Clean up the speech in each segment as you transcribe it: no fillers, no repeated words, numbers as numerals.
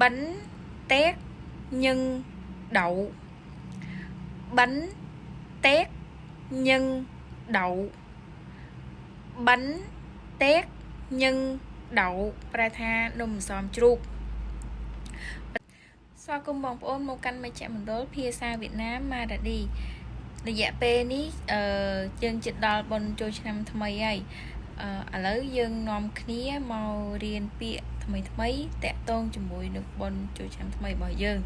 bánh tét nhân đậu, bánh tét nhân đậu, bánh tét nhân đậu ប្រែថានំអន្សមជ្រូក ស្វាគមន៍បងប្អូនមកកាន់មជ្ឈមណ្ឌលភាសាវៀតណាមម៉ារ៉ាឌី រយៈពេលនេះយើងជិតដល់បុណ្យចូលឆ្នាំថ្មីហើយឥឡូវយើងនាំគ្នាមករៀនពាក្យថ្មីតាក់ទងជាមួយនឹងបុណ្យចូលឆ្នាំថ្មីរបស់យើង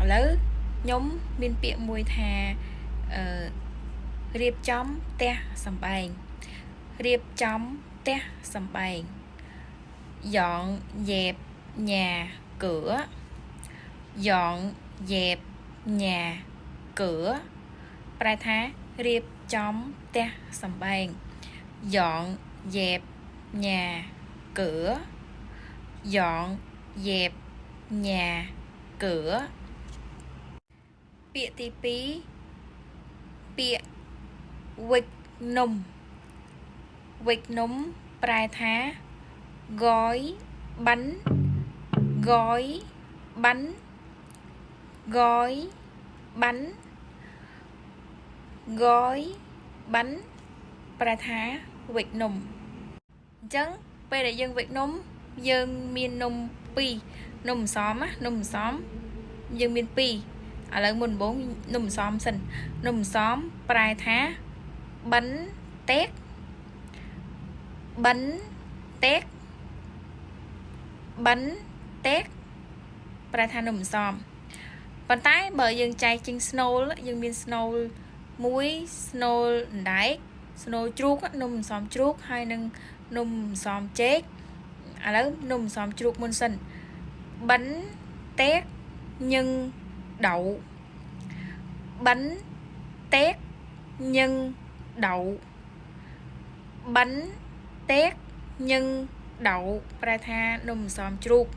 ឥឡូវខ្ញុំមានពាក្យមួយថារៀបចំផ្ទះសម្បែង រៀបចំផ្ទះសម្បែង dọn dẹp nhà cửa, dọn dẹp nhà cửa ប្រែថារៀបចំផ្ទះសម្បែង dọn dẹp nhà cửa, dọn dẹp nhà cửa ពាក្យទី2ពាក្យវិចនំ វិចនំប្រែថា gói bánh, gói bánh, gói bánh, gói bánh ប្រែថាវិចនំ អញ្ចឹងពេលដែលយើងវិចនំយើងមាននំ2 នំអន្សមណា នំអន្សមយើងមាន2ឥឡូវមុនដំបូងនំអន្សមសិន នំអន្សមប្រែថា bánh tét, bánh tét, bánh tét ប្រែថានំអន្សមប៉ុន្តែបើយើងចែកជាង snol យើងមាន snol 1 snol អណ្ដែក snol ជ្រូក នំអន្សមជ្រូកហើយនឹងនំអន្សមចេកឥឡូវនំអន្សមជ្រូកមុនសិន bánh tét nhân đậu, bánh tét nhân đậu, bánh tét nhân đậu ប្រែថានំអន្សមជ្រូក